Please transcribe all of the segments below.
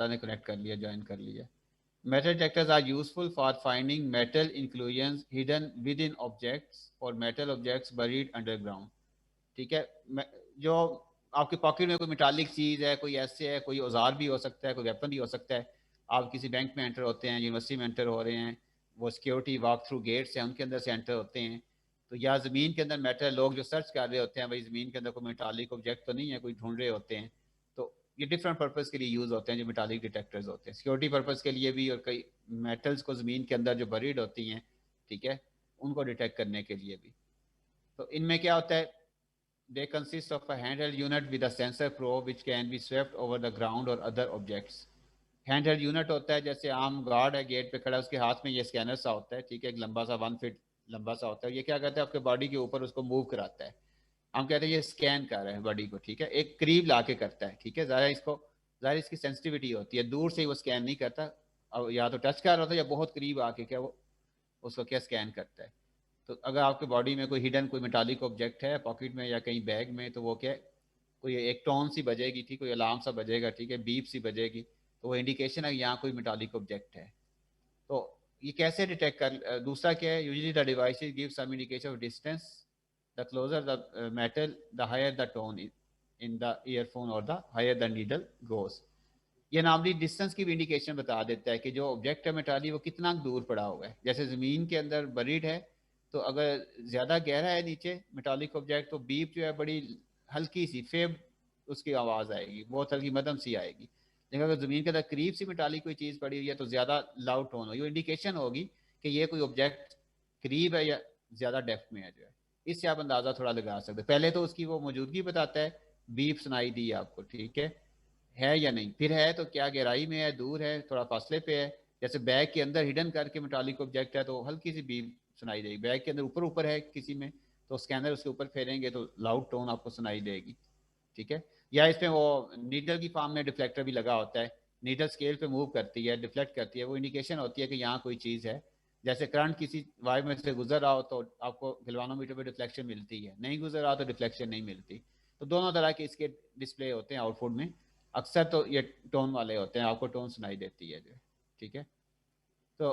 ने कनेक्ट कर लिया, ज्वाइन कर लिया। Metal detectors are useful for finding metal inclusions hidden within objects और मेटल ऑब्जेक्ट्स बरीड अंडरग्राउंड। ठीक है, जो आपके पॉकेट में कोई मेटालिक चीज़ है, कोई ऐसे है, कोई औजार भी हो सकता है, कोई वेपन भी हो सकता है। आप किसी बैंक में एंटर होते हैं, यूनिवर्सिटी में एंटर हो रहे हैं, वो सिक्योरिटी वॉक थ्रू गेट्स हैं, उनके अंदर से एंटर होते हैं। तो या ज़मीन के अंदर मेटल, लोग जो सर्च कर रहे होते हैं, भाई ज़मीन के अंदर कोई मेटालिक ऑब्जेक्ट तो नहीं है, कोई ढूंढ रहे होते हैं। तो ये डिफरेंट पर्पज़ के लिए यूज़ होते हैं जो मेटालिक डिटेक्टर्स होते हैं, सिक्योरिटी पर्पज़ के लिए भी, और कई मेटल्स को ज़मीन के अंदर जो बरीड होती हैं, ठीक है, उनको डिटेक्ट करने के लिए भी। तो इनमें क्या होता है, they consist of a handheld unit with a sensor probe which can be swept over the ground or other objects। Hand held unit होता है, जैसे आम गार्ड है गेट पे खड़ा, उसके हाथ में ये स्कैनर सा होता है, ठीक है, एक लंबा सा 1 फीट लंबा सा होता है। ये क्या करता है, आपके बॉडी के ऊपर उसको मूव कराता है। हम कहते हैं ये स्कैन कर रहा है बॉडी को, ठीक है, एक करीब ला के करता है, ठीक है, ज़्यादा इसकी सेंसिटिविटी होती है, दूर से ही वो स्कैन नहीं करता। अब या तो टच कर रहा था या बहुत करीब आके क्या वो उसको क्या स्कैन करता है। तो अगर आपके बॉडी में कोई हिडन कोई मेटालिक ऑब्जेक्ट है पॉकेट में या कहीं बैग में, तो वो क्या, कोई एक टोन सी बजेगी, ठीक, कोई अलार्म सा बजेगा, ठीक है, बीप सी बजेगी, तो वो इंडिकेशन है यहाँ कोई मेटालिक ऑब्जेक्ट है। तो ये कैसे डिटेक्ट कर, दूसरा क्या है, usually the device give some indication of distance, the closer the metal the higher the tone in the earphone और the higher the needle goes. ये नॉर्मली डिस्टेंस की भी इंडिकेशन बता देता है कि जो ऑब्जेक्ट है मेटाली वो कितना दूर पड़ा हुआ है। जैसे ज़मीन के अंदर बरीड है, तो अगर ज़्यादा गहरा है नीचे मेटालिक ऑब्जेक्ट, तो बीप जो है बड़ी हल्की सी फेब उसकी आवाज़ आएगी, बहुत हल्की मध्यम सी आएगी। लेकिन अगर ज़मीन के अंदर करीब सी मेटालिक कोई चीज़ पड़ी हुई है तो ज़्यादा लाउड टोन होगी, वो इंडिकेशन होगी कि ये कोई ऑब्जेक्ट करीब है या ज़्यादा डेप्थ में है जो है। इससे आप अंदाज़ा थोड़ा लगा सकते हैं। पहले तो उसकी वो मौजूदगी बताता है, बीप सुनाई दी आपको, ठीक है या नहीं, फिर है तो क्या गहराई में है, दूर है, थोड़ा फासले पे है। जैसे बैग के अंदर हिडन करके मेटालिक ऑब्जेक्ट है तो हल्की सी बीप सुनाई देगी। बैग के अंदर ऊपर ऊपर है किसी में, तो स्कैनर उसके ऊपर फेरेंगे तो लाउड टोन आपको सुनाई देगी, ठीक है। या इसमें वो नीडल की फॉर्म में डिफ्लेक्टर भी लगा होता है, नीडल स्केल पे मूव करती है, डिफ्लेक्ट करती है, वो इंडिकेशन होती है कि यहाँ कोई चीज़ है। जैसे करंट किसी वायर में से गुजर रहा हो तो आपको गैल्वानोमीटर पे डिफ्लेक्शन मिलती है, नहीं गुजर रहा तो डिफ्लेक्शन नहीं मिलती। तो दोनों तरह के इसके डिस्प्ले होते हैं आउटपुट में। अक्सर तो ये टोन वाले होते हैं, आपको टोन सुनाई देती है जो, ठीक है। तो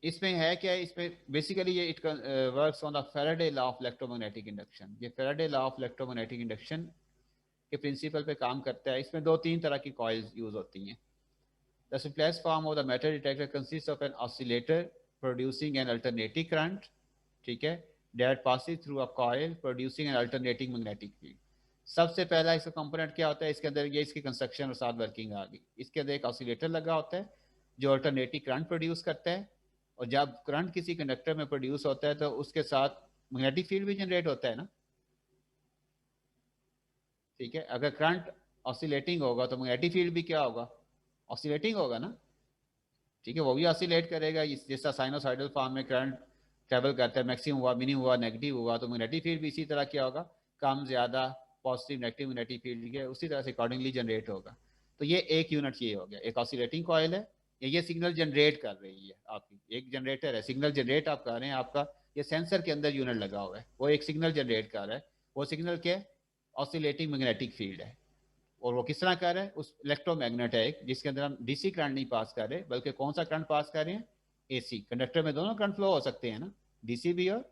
इसमें है क्या, इसमें बेसिकली ये it works on the Faraday law of electromagnetic induction. ये Faraday law of electromagnetic induction के प्रिंसिपल पे काम करता है। इसमें दो तीन तरह की कॉइल्स यूज होती हैं। The simplest form of the metal detector consist of an oscillator producing an alternating current, ठीक है, that passes through a coil producing an alternating magnetic field. सबसे पहला इसका कंपोनेंट क्या होता है, इसके अंदर ये इसकी कंस्ट्रक्शन और साथ वर्किंग आ गई। इसके अंदर एक ऑसिलेटर लगा होता है जो अल्टरनेटिव करंट प्रोड्यूस करता है, और जब करंट किसी कंडक्टर में प्रोड्यूस होता है तो उसके साथ मैग्नेटिक फील्ड भी जनरेट होता है ना, ठीक है। अगर करंट ऑसिलेटिंग होगा तो मैग्नेटिक फील्ड भी क्या होगा, ऑसिलेटिंग होगा ना, ठीक है, वो भी ऑसिलेट करेगा। जैसा साइनोसाइडल फॉर्म में करंट ट्रेवल करता है, मैक्सिमम हुआ, मिनिमम हुआ, नेगेटिव हुआ, तो मैग्नेटिक फील्ड भी इसी तरह क्या होगा, कम ज़्यादा, पॉजिटिव नेगेटिव मैग्नेटिक फील्ड के उसी तरह से अकॉर्डिंगली जनरेट होगा। तो ये एक यूनिट ये हो गया, एक ऑसिलेटिंग कॉइल है, ये सिग्नल जनरेट कर रही है आपकी, एक जनरेटर है, सिग्नल जनरेट आप कर रहे हैं, आपका ये सेंसर के अंदर यूनिट लगा हुआ है, वो एक सिग्नल जनरेट कर रहा है। वो सिग्नल क्या है, ऑसिलेटिंग मैग्नेटिक फील्ड है। और वो किस तरह कर रहे हैं, उस इलेक्ट्रोमैग्नेट है एक, जिसके अंदर हम डीसी करंट नहीं पास कर रहे, बल्कि कौन सा करंट पास कर रहे हैं, एसी। कंडक्टर में दोनों करंट फ्लो हो सकते हैं ना, डीसी भी और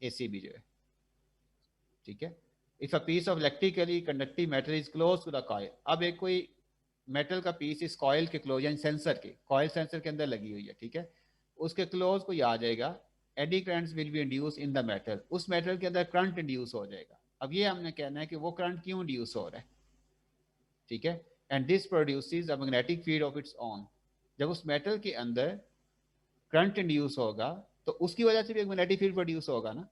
एसी भी जो है, ठीक है। If a piece of electrically conductive metal is close to the coil, अब एक कोई मेटल का पीस इस कॉइल के क्लोज, यानी सेंसर के, कॉइल सेंसर के अंदर लगी हुई है, ठीक है, उसके क्लोज को आ जाएगा, eddy currents will be induce in the metal, उस मेटल के अंदर करंट इंड्यूस हो जाएगा। अब ये हमने कहना है कि वो करंट क्यों इंड्यूस हो रहा है, ठीक है, and this produces a magnetic field of its own. जब उस मेटल के अंदर करंट इंड्यूस होगा तो उसकी वजह से भी एक मैग्नेटिक फील्ड प्रोड्यूस होगा ना।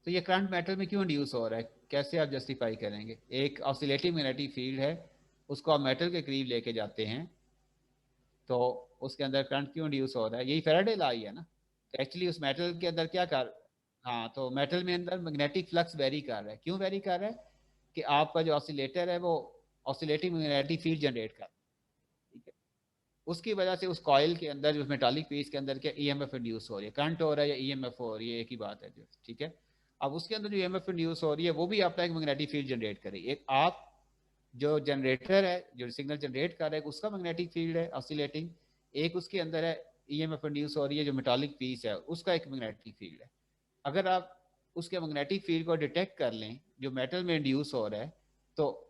तो ये करंट मेटल में क्यों इंड्यूस हो रहा है, कैसे आप जस्टिफाई करेंगे, एक ऑसिलेटिंग मैग्नेटिक फील्ड है, उसको आप मेटल के करीब लेके जाते हैं, तो उसके अंदर करंट क्यों इंड्यूस हो रहा है, यही फेराडे लॉ ही है ना। तो एक्चुअली उस मेटल के अंदर क्या कर, हाँ, तो मेटल में अंदर मैग्नेटिक फ्लक्स वेरी कर रहा है, क्यों वेरी कर रहा है, कि आपका जो ऑसिलेटर है वो ऑसिलेटिंग मैग्नेटिक फील्ड जनरेट कर रहा है, ठीक है। उसकी वजह से उस कॉइल के अंदर जो मेटालिक पीस के अंदर क्या ईएमएफ इंड्यूस हो रही है, करंट हो रहा है या ईएमएफ हो रही है, एक ही बात है जो, ठीक है। अब उसके अंदर जो ईएमएफ इंड्यूस हो रही है वो भी आपका एक मैग्नेटिक फील्ड जनरेट करेगी। एक आप जो जनरेटर है, जो सिग्नल जनरेट कर रहा है, उसका मैग्नेटिक फील्ड है ऑसिलेटिंग, एक उसके अंदर है ईएमएफ इंड्यूस हो रही है जो मेटालिक पीस है उसका एक मैग्नेटिक फील्ड है। अगर आप उसके मैग्नेटिक फील्ड को डिटेक्ट कर लें जो मेटल में इंड्यूस हो रहा है, तो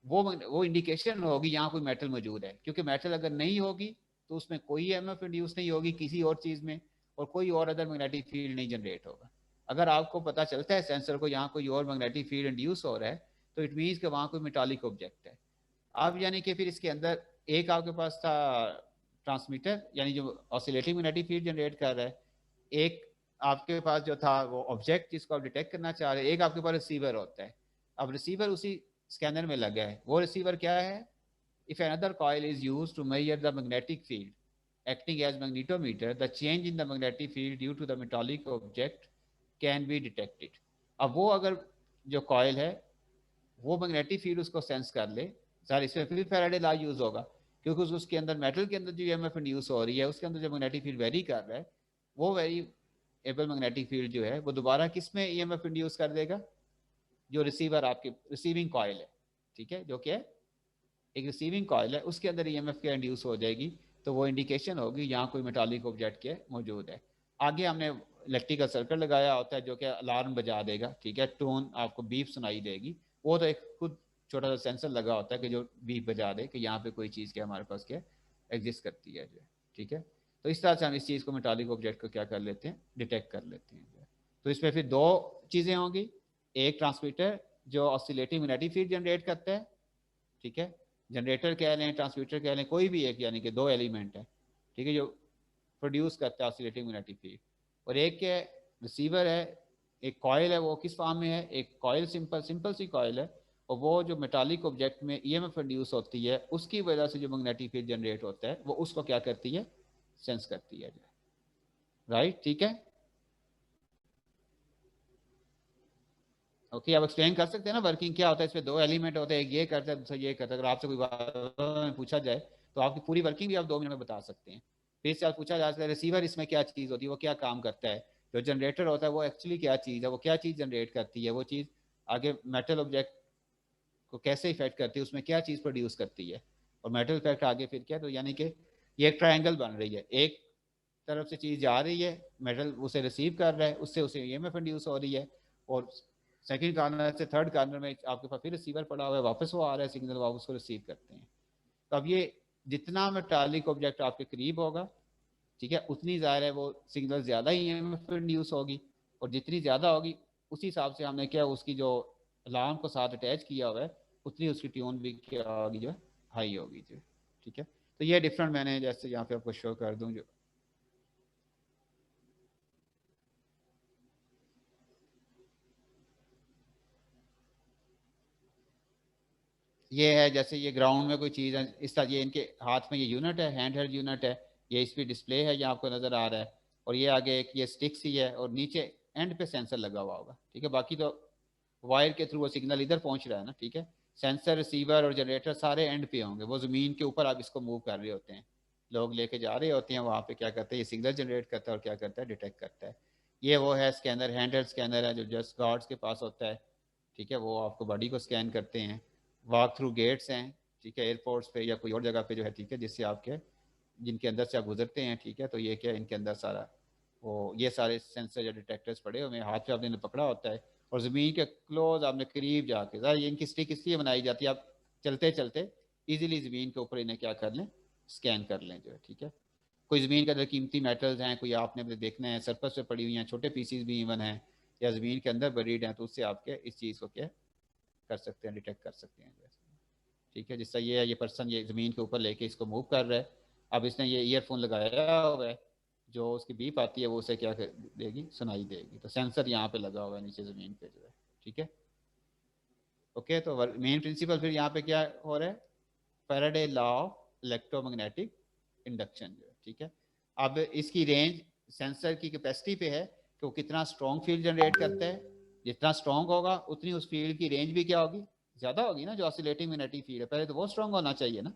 वो इंडिकेशन होगी यहाँ कोई मेटल मौजूद है, क्योंकि मेटल अगर नहीं होगी तो उसमें कोई ईएमएफ इंड्यूस नहीं होगी किसी और चीज़ में, और कोई और अदर मैग्नेटिक फील्ड नहीं जनरेट होगा। अगर आपको पता चलता है सेंसर को यहाँ कोई और मैग्नेटिक फील्ड इंड्यूस हो रहा है, तो इट मीन्स कि वहाँ कोई मेटालिक ऑब्जेक्ट है। अब यानी कि फिर इसके अंदर एक आपके पास था ट्रांसमीटर, यानी जो ऑसिलेटिंग मैग्नेटिक फील्ड जनरेट कर रहा है, एक आपके पास जो था वो ऑब्जेक्ट जिसको आप डिटेक्ट करना चाह रहे हैं, एक आपके पास रिसीवर होता है। अब रिसीवर उसी स्कैनर में लगा है, वो रिसीवर क्या है? If another coil is used to measure the magnetic field acting as magnetometer, the change in the magnetic field due to the metallic object can be detected. अब वो अगर जो कॉयल है वो मैग्नेटिक फील्ड उसको sense कर ले, sir इसमें फिर फैराडे लॉ यूज होगा, क्योंकि उसके अंदर मेटल के अंदर जो ईएमएफ इंड्यूस हो रही है उसके अंदर जो मैग्नेटिक फील्ड वेरी कर रहा है, वो वेरिएबल मैग्नेटिक फील्ड जो है वो दोबारा किस में ईएमएफ इंड्यूस कर देगा? जो रिसीवर आपके रिसीविंग कॉयल है, ठीक है, जो क्या है एक रिसीविंग कॉयल है, उसके अंदर ईएमएफ क्या इंड्यूस हो जाएगी, तो वो इंडिकेशन होगी यहाँ कोई मेटालिक ऑब्जेक्ट के मौजूद है। आगे हमने इलेक्ट्रिकल सर्किट लगाया होता है जो कि अलार्म बजा देगा, ठीक है, टोन आपको बीप सुनाई देगी, वो तो एक खुद छोटा सा सेंसर लगा होता है कि जो बीप बजा दे कि यहाँ पे कोई चीज़ क्या हमारे पास क्या एग्जिस्ट करती है जो, ठीक है। तो इस तरह से हम इस चीज़ को मेटालिक ऑब्जेक्ट को क्या कर लेते हैं, डिटेक्ट कर लेते हैं जो। तो इसमें फिर दो चीज़ें होंगी, एक ट्रांसमीटर जो ऑसिलेटिंग मैग्नेटिक फील्ड जनरेट करता है, ठीक है, जनरेटर कह लें ट्रांसमीटर कह लें कोई भी एक, यानी कि दो एलिमेंट है, ठीक है, जो प्रोड्यूस करता है ऑसिलेटिंग मैग्नेटिक फील्ड। और एक क्या है, रिसीवर है, एक कॉयल है, वो किस फॉर्म में है, एक कॉयल सिंपल सिंपल सी कॉयल है, और वो जो मेटालिक ऑब्जेक्ट में ईएमएफ प्रोड्यूस होती है उसकी वजह से जो मैग्नेटिक फील्ड जनरेट होता है वो उसको क्या करती है, सेंस करती है, राइट, ठीक है। ओके, आप एक्सप्लेन कर सकते हैं ना वर्किंग क्या होता है, इसमें दो एलिमेंट होते हैं, एक ये करता है दूसरा ये करता है, अगर आपसे कोई बात पूछा जाए तो आपकी पूरी वर्किंग भी आप 2 मिनट में बता सकते हैं। फिर से आप पूछा जा सकता है रिसीवर इसमें क्या चीज़ होती है, वो क्या काम करता है, जो जनरेटर होता है वो एक्चुअली क्या चीज़ है, वो क्या चीज़ जनरेट करती है, वो चीज़ आगे मेटल ऑब्जेक्ट को कैसे इफेक्ट करती है, उसमें क्या चीज़ प्रोड्यूस करती है, और मेटल इफेक्ट आगे फिर क्या, तो यानी कि ये एक ट्रायंगल बन रही है, एक तरफ से चीज़ जा रही है, मेटल उसे रिसीव कर रहा है, उससे उसे ईएमएफ इंड्यूस हो रही है, और सेकंड कॉर्नर से थर्ड कॉर्नर में आपके पास फिर रिसीवर पड़ा हुआ है, वापस वो आ रहा है सिग्नल, आप उसको रिसीव करते हैं। तो अब ये जितना मेटालिक ऑब्जेक्ट आपके करीब होगा, ठीक है, उतनी ज़ाहिर है वो सिग्नल ज़्यादा ही ईएमएफ इंड्यूस होगी, और जितनी ज़्यादा होगी उसी हिसाब से हमने क्या उसकी जो अलार्म को साथ अटैच किया हुआ है उतनी उसकी ट्यून भी क्या होगी जो हाई होगी जो, ठीक है। तो ये डिफरेंट मैंने जैसे यहाँ पे आपको शो कर दूँ जो, ये है जैसे ये ग्राउंड में कोई चीज़ है इस तरह, ये इनके हाथ में ये यूनिट है, हैंड हेल्ड यूनिट है, ये इस पर डिस्प्ले है, ये आपको नज़र आ रहा है, और ये आगे एक ये स्टिक सी है, और नीचे एंड पे सेंसर लगा हुआ होगा, ठीक है। बाकी तो वायर के थ्रू वो सिग्नल इधर पहुंच रहा है ना, ठीक है। सेंसर रिसीवर और जनरेटर सारे एंड पे होंगे, वो ज़मीन के ऊपर आप इसको मूव कर रहे होते हैं, लोग लेके जा रहे होते हैं वहाँ पे, क्या करते हैं ये सिग्नल जनरेट करता है और क्या करता है डिटेक्ट करता है। ये वो है स्कैनर, हैंड हेल्ड स्कैनर है जो जस्ट गार्ड्स के पास होता है, ठीक है, वो आपको बॉडी को स्कैन करते हैं। वॉक थ्रू गेट्स हैं, ठीक है, एयरपोर्ट्स पे या कोई और जगह पे जो है, ठीक है, जिससे आपके जिनके अंदर से आप गुजरते हैं, ठीक है, तो ये क्या इनके अंदर सारा वो ये सारे सेंसर या डिटेक्टर्स पड़े हुए हाथ पे आपने पकड़ा होता है, और ज़मीन के क्लोज आपने करीब जाके, सर ये इनकी स्टिक इसलिए बनाई जाती है आप चलते चलते इजीली ज़मीन के ऊपर इन्हें क्या कर लें, स्कैन कर लें जो है, ठीक है। कोई ज़मीन के अंदर कीमती मेटल्स हैं, कोई आपने अपने देखना है सरफस पे पड़ी हुई हैं, छोटे पीसीज भी इवन हैं, या ज़मीन के अंदर बरीड हैं, तो उससे आप क्या इस चीज़ को क्या कर सकते हैं, डिटेक्ट कर सकते हैं, ठीक है। जिससे ये है ये पर्सन ये ज़मीन के ऊपर लेके इसको मूव कर रहा है, अब इसने ये ईयरफोन लगाया हुआ है, जो उसकी बीप आती है वो उसे क्या कर देगी, सुनाई देगी, तो सेंसर यहाँ पे लगा हुआ है नीचे ज़मीन पे जो है, ठीक है। ओके, तो मेन प्रिंसिपल फिर यहाँ पे क्या हो रहा है, Faraday law of electromagnetic induction जो है, ठीक है। अब इसकी रेंज सेंसर की कैपेसिटी पे है कि वो कितना स्ट्रॉन्ग फील्ड जनरेट करता है, जितना स्ट्रॉन्ग होगा उतनी उस फील्ड की रेंज भी क्या होगी, ज़्यादा होगी ना, जो ऑसिलेटिंग मैग्नेटिक फील्ड है पहले तो वो स्ट्रॉन्ग होना चाहिए ना।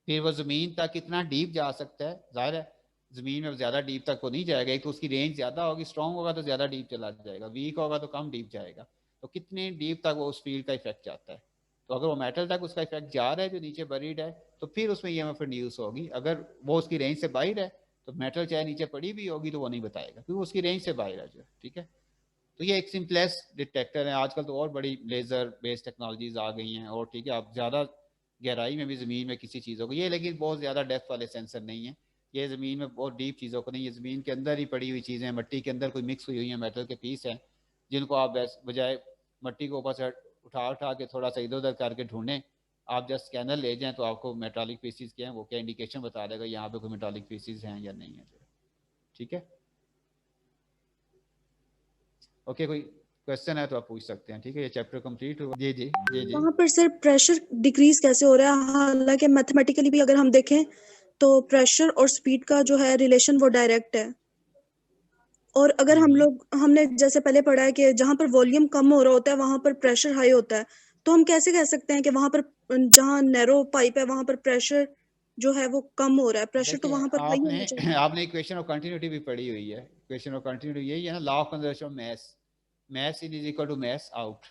फिर वो ज़मीन तक कितना डीप जा सकता है, जाहिर है ज़मीन में ज़्यादा डीप तक वो नहीं जाएगा, एक तो उसकी रेंज ज़्यादा होगी, स्ट्रॉन्ग होगा तो ज़्यादा डीप चला जाएगा, वीक होगा तो कम डीप जाएगा। तो कितने डीप तक वो उस फील्ड का इफेक्ट जाता है। तो अगर वो मेटल तक उसका इफेक्ट जा रहा है जो नीचे बरीड है, तो फिर उसमें ईएमएफ इंड्यूस होगी। अगर वो उसकी रेंज से बाहर है तो मेटल चाहे नीचे पड़ी भी होगी तो वो नहीं बताएगा, क्योंकि उसकी रेंज से बाहर है जो है, ठीक है। तो ये एक सिंपलेस्ट डिटेक्टर है। आजकल तो और बड़ी लेज़र बेस्ड टेक्नोलॉजीज आ गई हैं, और ठीक है, आप ज़्यादा गहराई में भी ज़मीन में किसी चीज़ों को, ये लेकिन बहुत ज़्यादा डेप्थ वाले सेंसर नहीं है, ये ज़मीन में बहुत डीप चीज़ों को नहीं, ये ज़मीन के अंदर ही पड़ी हुई चीज़ें हैं, मट्टी के अंदर कोई मिक्स हुई हुई है मेटल के पीस हैं, जिनको आप बजाय मट्टी को ऊपर से उठा उठा के थोड़ा सा इधर उधर करके ढूंढें, आप जस्ट स्कैनर ले जाएं तो आपको मेटालिक पीसीज क्या हैं वो क्या इंडिकेशन बता देगा यहाँ पे कोई मेटालिक पीसीज हैं या नहीं है, ठीक है। ओके, कोई क्वेश्चन है तो आप पूछ सकते हैं, ठीक है। ये चैप्टर कंप्लीट हुआ। जी जी जी जी। वहाँ पर सर प्रेशर डिक्रीज कैसे हो रहा है? हालांकि मैथमेटिकली भी अगर हम देखें तो प्रेशर और स्पीड का जो है रिलेशन वो डायरेक्ट है। और अगर हमने जैसे पहले पढ़ा है कि जहाँ पर वॉल्यूम कम हो रहा होता है वहां पर प्रेशर हाई होता है, तो हम कैसे कह सकते हैं कि वहां पर जहाँ नैरो पाइप है वहां पर प्रेशर जो है वो कम हो रहा है? प्रेशर तो देखिए, वहां पर हाई होना चाहिए। आपने इक्वेशन ऑफ कंटिन्यूटी भी पढ़ी हुई है। इक्वेशन ऑफ कंटिन्यूटी यही है ना, law of conservation of mass, mass in is equal to mass out,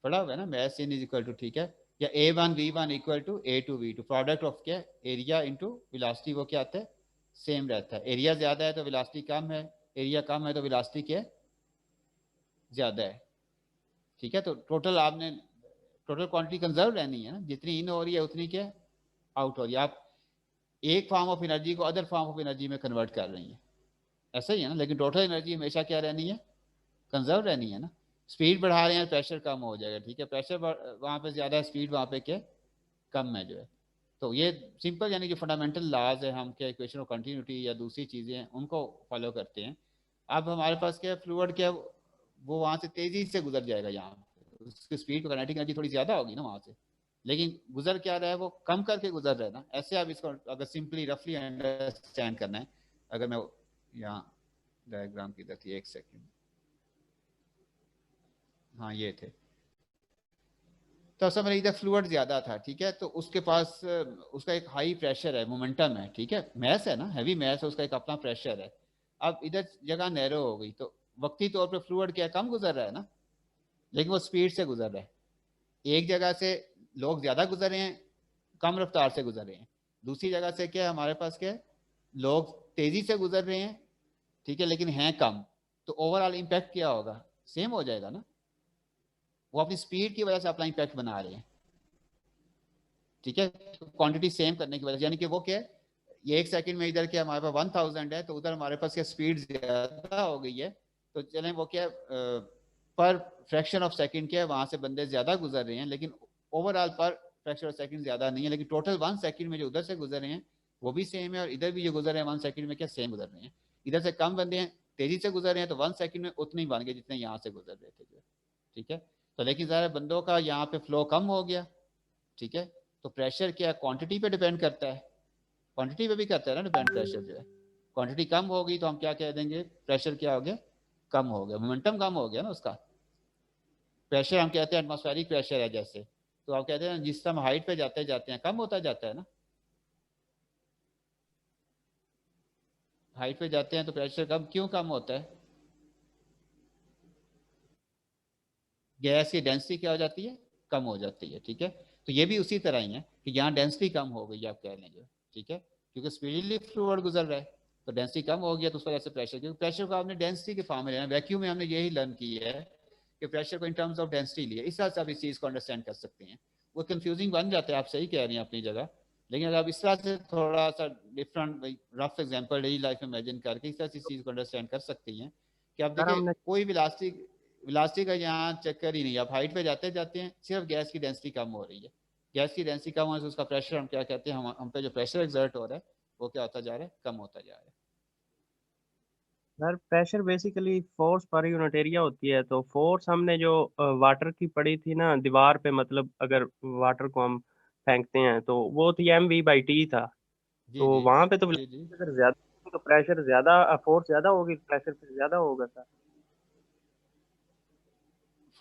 पढ़ा हुआ है ना, mass in is equal to, ठीक है, या A1 V1 equal to A2 V2, product of क्या, एरिया इंटू वेलोसिटी, वो क्या आता है, सेम रहता है। एरिया ज्यादा है तो वेलोसिटी कम है, एरिया कम है तो वेलोसिटी क्या ज्यादा है, ठीक है। तो टोटल आपने टोटल क्वांटिटी कंजर्व रहनी है ना, जितनी इन हो रही है उतनी क्या आउट हो रही है। आप एक फॉर्म ऑफ एनर्जी को अदर फॉर्म ऑफ एनर्जी में कन्वर्ट कर रही हैं, ऐसा ही है ना, लेकिन टोटल एनर्जी हमेशा क्या रहनी है, कंजर्व रहनी है ना। स्पीड बढ़ा रहे हैं प्रेशर कम हो जाएगा, ठीक है, प्रेशर वहाँ पे ज़्यादा है, स्पीड वहाँ पे क्या कम है जो है। तो ये सिंपल यानी जो फंडामेंटल लॉज है, हम क्या इक्वेशन ऑफ कंटिन्यूटी या दूसरी चीज़ें हैं उनको फॉलो करते हैं। अब हमारे पास क्या फ्लूइड क्या वो वहाँ से तेज़ी से गुजर जाएगा, यहाँ उसकी स्पीड को काइनेटिक एनर्जी थोड़ी ज़्यादा होगी ना वहाँ से, लेकिन गुजर क्या रहा है, वो कम करके गुजर रहा है ना। ऐसे आप इसको अगर सिंपली रफली अंडरस्टैंड करना है, अगर मैं यहाँ डायग्राम की थी, एक सेकेंड, हाँ ये थे, तो असल में इधर फ्लूइड ज्यादा था, ठीक है, तो उसके पास उसका एक हाई प्रेशर है, मोमेंटम है, ठीक है, मैस है ना, हैवी मैस है, उसका एक अपना प्रेशर है। अब इधर जगह नैरो हो गई तो वक्ती तौर पे फ्लूइड क्या कम गुजर रहा है ना, लेकिन वो स्पीड से गुजर रहा है। एक जगह से लोग ज्यादा गुजर रहे हैं, कम रफ्तार से गुजर रहे हैं, दूसरी जगह से क्या हमारे पास क्या लोग तेजी से गुजर रहे हैं, ठीक है, लेकिन हैं कम, तो ओवरऑल इम्पैक्ट क्या होगा, सेम हो जाएगा ना। वो अपनी स्पीड की वजह से अपना इम्पैक्ट बना रहे हैं, ठीक है, क्वांटिटी सेम करने की वजह से, यानी कि वो क्या है, ये एक सेकंड में इधर क्या हमारे पास 1000 है, तो उधर हमारे पास क्या स्पीड ज्यादा हो गई है, तो चलें वो क्या पर फ्रैक्शन ऑफ सेकंड क्या है वहां से बंदे ज्यादा गुजर रहे हैं, लेकिन ओवरऑल पर फ्रैक्शन ऑफ सेकंड ज्यादा नहीं है, लेकिन टोटल 1 सेकंड में जो उधर से गुजर रहे हैं वो भी सेम है, और इधर भी जो गुजर रहे हैं 1 सेकंड में क्या सेम गुजर रहे हैं। इधर से कम बंदे हैं तेजी से गुजर रहे हैं, तो 1 सेकंड में उतने ही बन गए जितने यहाँ से गुजर रहे थे, ठीक है। तो लेकिन ज़रा बंदों का यहाँ पे फ्लो कम हो गया, ठीक है, तो प्रेशर क्या क्वांटिटी पे डिपेंड करता है, क्वांटिटी पे भी करता है ना डिपेंड प्रेशर जो है। क्वांटिटी कम होगी तो हम क्या कह देंगे, प्रेशर क्या हो गया, कम हो गया, मोमेंटम कम हो गया ना उसका। प्रेशर हम कहते हैं एटमॉस्फेरिक प्रेशर है जैसे, तो आप कहते हैं जिस हम हाइट पे जाते जाते हैं कम होता जाता है ना, हाइट पे जाते हैं तो प्रेशर कम क्यों कम होता है, गैस की डेंसिटी क्या हो जाती है, कम हो जाती है, ठीक है। तो ये भी उसी तरह ही है कि यहाँ डेंसिटी कम हो गई आप कह लेंगे, ठीक है, क्योंकि स्पीडली फ्लूइड गुजर रहा है, तो डेंसिटी कम हो गया तो उस वजह से प्रेशर, क्योंकि प्रेशर को आपने डेंसिटी के फॉर्म में लेना, वैक्यूम में हमने यही लर्न की है कि प्रेशर को इन टर्म्स ऑफ डेंसिटी लिए, इस तरह से आप इस चीज़ को अंडरस्टैंड कर सकते हैं। वो कंफ्यूजिंग बन जाता है, आप सही कह रही हैं अपनी जगह, लेकिन अगर आप इस तरह से थोड़ा सा different rough example daily life में इमेजिन करके इस तरह से इस चीज़ को अंडरस्टैंड कर सकती हैं कि आप सर देखिए हमने कोई भी इलास्टिक का यहाँ चक्कर ही नहीं, आप हाइट पे जाते जाते हैं सिर्फ गैस की डेंसिटी कम हो रही है, गैस की डेंसिटी कम होने से उसका प्रेशर हम क्या कहते हैं, हम पे जो प्रेशर एक्सर्ट हो रहा है वो क्या होता जा रहा है, कम होता जा रहा है। Sir pressure basically force per unit area होती है, तो फोर्स हमने जो वाटर की पड़ी थी ना दीवार पे, मतलब अगर वाटर को हम फेंकते हैं तो वो थी mv/t था। जी तो जी वहां पे तो जी जी। अगर ज्यादा तो प्रेशर ज्यादा, फोर्स ज्यादा होगी, प्रेशर फिर ज्यादा होगा सर।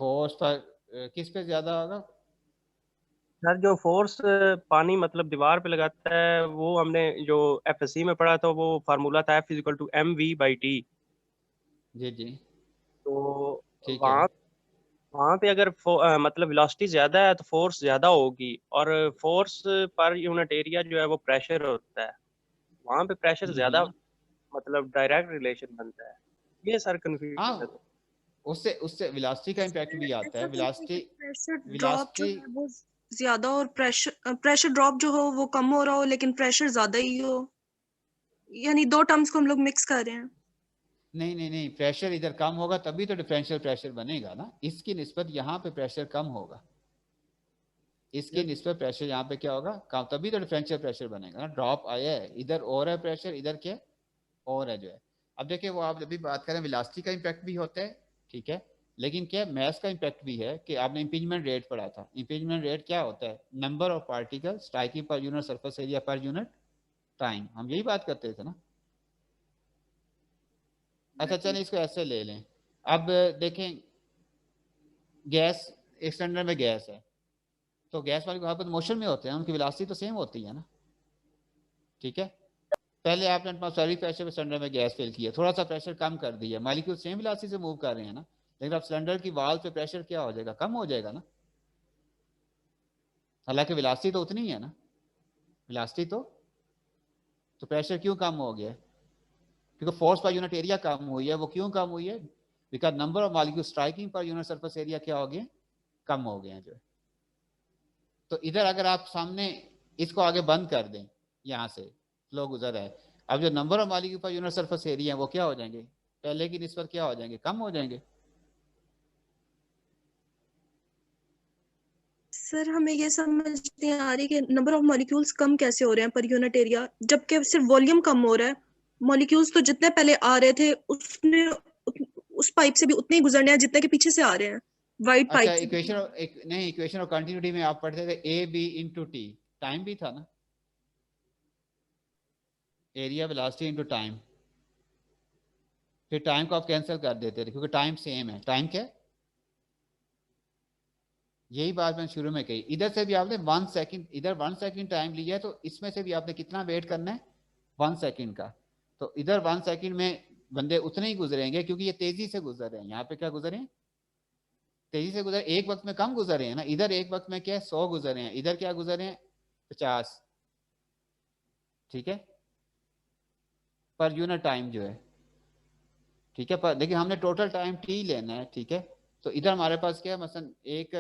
फोर्स पर किस पे ज्यादा होगा, सर जो फोर्स पानी मतलब दीवार पे लगाता है, वो हमने जो एफएससी में पढ़ा था, वो फार्मूला था F = mv/t। जी जी। तो ठीक है। वहाँ वहाँ पे अगर मतलब वेलोसिटी ज्यादा है तो फोर्स ज्यादा होगी, और फोर्स पर यूनिट एरिया जो है वो प्रेशर होता है, वहाँ पे प्रेशर ज्यादा, हम्म। मतलब डायरेक्ट रिलेशन बनता है। ये सर कंफ्यूजन है। हाँ, उससे उससे वेलोसिटी का इम्पैक्ट भी आता है। ऐसा तो नहीं है वेलोसिटी कि प्रेशर ड्रॉप जो वेलोसिटी है वो ज्यादा और प्रेशर ड्रॉप जो हो वो कम हो रहा हो लेकिन प्रेशर ज्यादा ही हो, यानी दो टर्म्स को हम लोग मिक्स कर रहे हैं। नहीं नहीं नहीं, प्रेशर इधर कम होगा तभी तो डिफरेंशियल प्रेशर बनेगा ना, इसकी निस्बत यहाँ पे प्रेशर कम होगा, इसकी निस्बत प्रेशर यहाँ पे क्या होगा कम, तभी तो डिफरेंशियल प्रेशर बनेगा ना। ड्रॉप आया है इधर और है प्रेशर, इधर क्या और है जो है। अब देखिए वो आप जब भी बात करें वेलोसिटी का इम्पैक्ट भी होता है, ठीक है, लेकिन क्या मैथ का इम्पैक्ट भी है कि आपने इम्पीजमेंट रेट पढ़ा था। इम्पीजमेंट रेट क्या होता है? Number of particle striking per unit surface area per unit time, हम यही बात करते थे ना। अच्छा चलिए इसको ऐसे ले लें। अब देखें गैस, एक सिलेंडर में गैस है, तो गैस वाले वहां पर मोशन में होते हैं, उनकी वेलोसिटी तो सेम होती है ना, ठीक है। पहले आपने एटमॉस्फेरिक प्रेशर पे सिलेंडर में गैस फिल किया, थोड़ा सा प्रेशर कम कर दिया, मालिक्यूल सेम वेलोसिटी से मूव कर रहे हैं ना, लेकिन अब सिलेंडर की वाल पे प्रेशर क्या हो जाएगा? कम हो जाएगा ना, हालांकि वेलोसिटी तो उतनी ही है ना, वेलोसिटी तो प्रेशर क्यों कम हो गया? क्योंकि फोर्स पर यूनिट एरिया कम हुई है। वो क्यों कम हुई है? Because number of molecule striking per unit surface area क्या हो गए? कम हो गए हैं जो है। तो इधर अगर आप सामने इसको आगे बंद कर दें, यहाँ से फ्लो गुजर रहा है, अब जो number of molecule per unit surface area है वो क्या हो जाएंगे? पहले की निस्बत क्या हो जाएंगे? कम हो जाएंगे। सर हमें ये समझ नहीं आ रही कि नंबर ऑफ मॉलिक्यूल्स कम कैसे हो रहे हैं पर यूनिट एरिया, जबकि सिर्फ वॉल्यूम कम हो रहा है। मॉलिक्यूल्स तो जितने पहले आ रहे थे उसने उस पाइप से भी उतने ही गुजरने हैं जितने के पीछे से आ रहे हैं, वाइड अच्छा, पाइप से भी। इक्वेशन एक नहीं, इक्वेशन ऑफ कंटिन्यूटी में आप पढ़ते थे A B into T, time भी था ना, एरिया वेलोसिटी इंटू टाइम, फिर टाइम को आप कैंसिल कर देते थे क्योंकि टाइम सेम है। टाइम क्या है? यही बात मैंने शुरू में कही। इधर से भी आपने 1 सेकंड, इधर 1 सेकंड टाइम लिया है तो इसमें से भी आपने कितना वेट करना है? 1 सेकंड का। तो इधर 1 सेकंड में बंदे उतने ही गुजरेंगे क्योंकि ये तेजी से गुजर रहे हैं। यहाँ पे क्या गुजरे हैं? तेजी से गुजरे, एक वक्त में कम गुजर रहे हैं ना। इधर एक वक्त में क्या है? 100 गुजर रहे हैं, इधर क्या गुजर रहे हैं? 50, ठीक है, पर यूनिट टाइम जो है, ठीक है। पर देखिए हमने टोटल टाइम टी लेना है, ठीक है। तो इधर हमारे पास क्या है, मसलन एक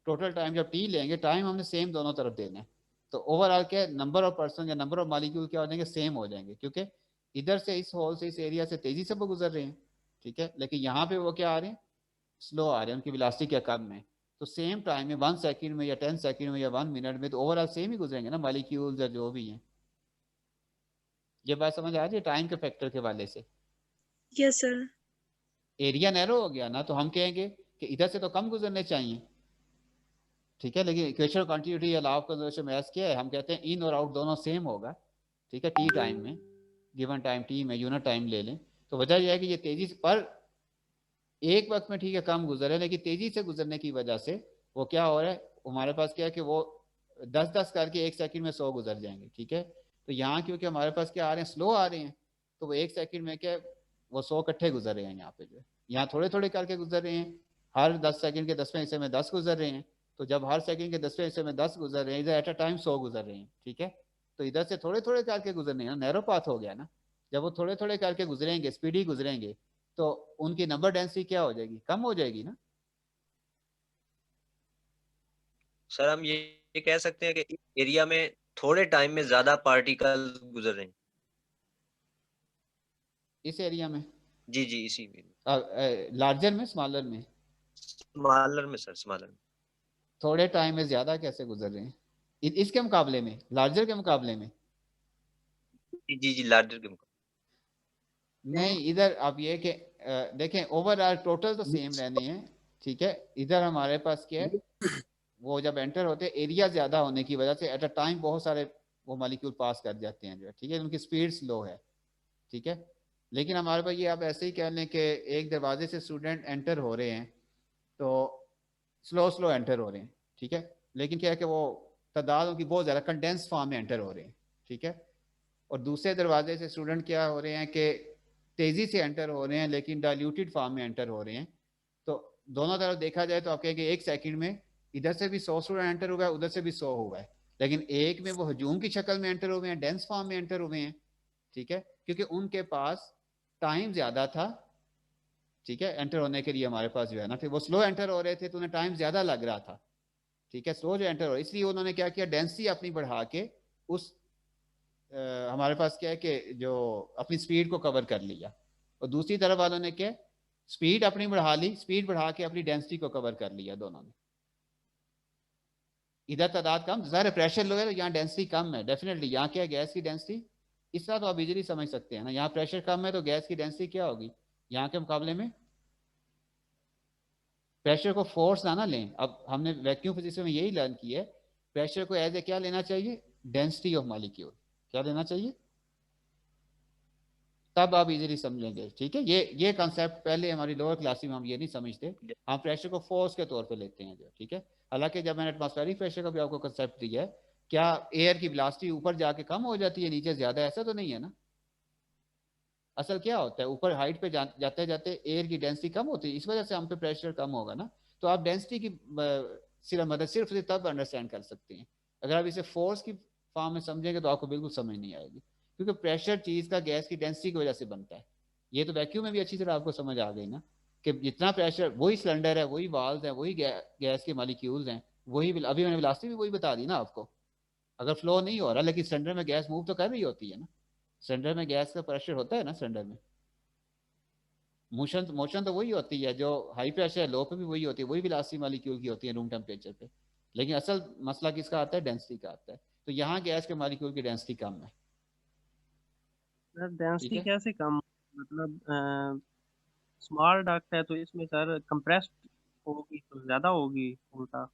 टोटल टाइम जब टी लेंगे, टाइम हमने सेम दोनों तरफ देना है, तो ओवरऑल क्या है, नंबर ऑफ पर्सन या नंबर ऑफ मॉलिक्यूल क्या हो जाएंगे? सेम हो जाएंगे, क्योंकि इधर से इस होल से इस एरिया से तेजी से वो गुजर रहे हैं, ठीक है। लेकिन यहाँ पे वो क्या आ रहे हैं? स्लो आ रहे हैं, उनकी वेलोसिटी क्या कम है। तो सेम टाइम में 1 सेकंड में या 10 सेकंड में या 1 मिनट में तो ओवरऑल सेम ही गुजरेंगे ना मॉलिक्यूल्स या जो भी हैं। ये बात समझ आ रही है टाइम के फैक्टर के वाले से? Yes sir. एरिया नैरो हो गया ना, तो हम कहेंगे कि इधर से तो कम गुजरने चाहिए, ठीक है। लेकिन इक्वेशन कंटिन्यूटी या लॉ ऑफ कंजर्वेशन में क्या है, हम कहते हैं इन और आउट दोनों सेम होगा, ठीक है। टी टाइम में, गिवन टाइम टी में यूनिट टाइम ले लें, तो वजह यह है कि ये तेजी से पर एक वक्त में, ठीक है, कम गुजर है, लेकिन तेजी से गुजरने की वजह से वो क्या हो रहा है, हमारे पास क्या है कि वो 10-10 करके 1 सेकंड में 100 गुजर जाएंगे, ठीक है। तो यहाँ क्योंकि हमारे पास क्या आ रहे हैं, स्लो आ रहे हैं, तो वो 1 सेकंड में क्या है, वो 100 इकट्ठे गुजर रहे हैं यहाँ पे जो है। यहाँ थोड़े थोड़े करके गुजर रहे हैं, हर 10 सेकंड के 10वें हिस्से में 10 गुजर रहे हैं। तो जब हर सेकंड के 10वें हिस्से में 10 गुजर रहे हैं, इधर एट अ टाइम 100 गुजर रहे हैं, ठीक है। तो इधर से थोड़े थोड़े करके गुजरने हैं, नैरो पाथ हो गया ना। जब वो थोड़े थोड़े करके गुजरेंगे, स्पीडी गुजरेंगे, तो उनकी नंबर डेंसिटी क्या हो जाएगी? कम हो जाएगी ना। सर हम ये कह सकते हैं कि इस एरिया में थोड़े टाइम में ज्यादा पार्टिकल गुजर रहे हैं। इस एरिया में जी जी, इसी में लार्जर में स्मॉलर में? स्मॉलर में सर, स्मॉलर में। थोड़े टाइम में ज्यादा कैसे गुजर रहे हैं इसके मुकाबले में, लार्जर के मुकाबले में? जी जी, लार्जर के मुकाबले। नहीं, इधर आप ये कि देखें ओवरऑल टोटल तो सेम रहने हैं, ठीक है। इधर हमारे पास क्या है, वो जब एंटर होते हैं एरिया ज्यादा होने की वजह से एट अ टाइम बहुत सारे वो मॉलिक्यूल पास कर जाते हैं जो है, ठीक है, उनकी स्पीड स्लो है, ठीक है। लेकिन हमारे पास ये आप ऐसे ही कह लें कि एक दरवाजे से स्टूडेंट एंटर हो रहे हैं, तो स्लो स्लो एंटर हो रहे हैं, ठीक है। लेकिन क्या है कि वो तादाद उनकी बहुत ज़्यादा कंडेंस फॉर्म में एंटर हो रहे हैं, ठीक है। और दूसरे दरवाजे से स्टूडेंट क्या हो रहे हैं कि तेज़ी से एंटर हो रहे हैं लेकिन डाइल्यूटेड फॉर्म में एंटर हो रहे हैं, दोनों तरफ देखा जाए तो आप कहेंगे एक सेकंड में इधर से भी 100 स्टूडेंट एंटर हुआ है, उधर से भी 100 हुआ है, लेकिन एक में वो हजूम की शक्ल में एंटर हुए हैं, डेंस फॉर्म में एंटर हुए हैं, ठीक है, क्योंकि उनके पास टाइम ज्यादा था, ठीक है, एंटर होने के लिए। हमारे पास जो है ना, फिर वो स्लो एंटर हो रहे थे तो उन्हें टाइम ज्यादा लग रहा था, ठीक है, स्लो जो एंटर हो, इसलिए उन्होंने क्या किया, डेंसिटी अपनी बढ़ा के उस हमारे पास क्या है कि जो अपनी स्पीड को कवर कर लिया, और दूसरी तरफ वालों ने क्या, स्पीड अपनी बढ़ा ली, स्पीड बढ़ा के अपनी डेंसिटी को कवर कर लिया दोनों ने। इधर तादाद कम, ज़ाहिर प्रेशर लो है तो यहाँ डेंसिटी कम है, डेफिनेटली यहाँ क्या है, गैस की डेंसिटी, इस तरह तो आप इजीली समझ सकते हैं ना, यहाँ प्रेशर कम है तो गैस की डेंसिटी क्या होगी यहाँ के मुकाबले में। प्रेशर को फोर्स ना लें, अब हमने वैक्यूम फिजिक्स में यही लर्न किया है, प्रेशर को एज ए क्या लेना चाहिए, डेंसिटी ऑफ मॉलिक्यूल, क्या लेना चाहिए, तब आप इजीली समझेंगे, ठीक है। ये कॉन्सेप्ट पहले हमारी लोअर क्लास में हम ये नहीं समझते, हम प्रेशर को फोर्स के तौर पे लेते हैं जो, ठीक है। हालांकि जब मैंने एटमॉस्फेरिक प्रेशर का भी आपको कॉन्सेप्ट दिया है, क्या एयर की वेलोसिटी ऊपर जाके कम हो जाती है नीचे ज्यादा, ऐसा तो नहीं है ना। असल क्या होता है, ऊपर हाइट पे जाते जाते एयर की डेंसिटी कम होती है, इस वजह से हम पे प्रेशर कम होगा ना। तो आप डेंसिटी की सिर्फ तब अंडरस्टैंड कर सकते हैं, अगर आप इसे फोर्स की फॉर्म में समझेंगे तो आपको बिल्कुल समझ नहीं आएगी, क्योंकि प्रेशर चीज का गैस की डेंसिटी की वजह से बनता है। ये तो वैक्यूम में भी अच्छी तरह आपको समझ आ गई ना, कि जितना प्रेशर, वही सिलेंडर है, वही वाल्व है, वही गैस के मॉलिक्यूल्स हैं, वही अभी मैंने वेलोसिटी भी वही बता दी ना आपको। अगर फ्लो नहीं हो रहा लेकिन सिलेंडर में गैस मूव तो कर रही होती है ना, सिलेंडर में गैस का प्रेशर होता है ना सिलेंडर में, मोशन तो वही होती है, जो हाई प्रेशर है लो पे भी वही होती है, वही वेलोसिटी मॉलिक्यूल की होती है रूम टेम्परेचर पे, लेकिन असल मसला किसका आता है, डेंसिटी का आता है। तो यहाँ गैस के मॉलिक्यूल की डेंसिटी कम है, सर ठीक डेंसिटी है। कैसे कम, मतलब स्मॉल डक्ट है तो इसमें सर कंप्रेस्ड होगी तो ज्यादा होगी उल्टा।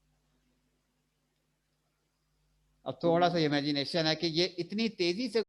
अब थोड़ा सा इमेजिनेशन है कि ये इतनी तेजी से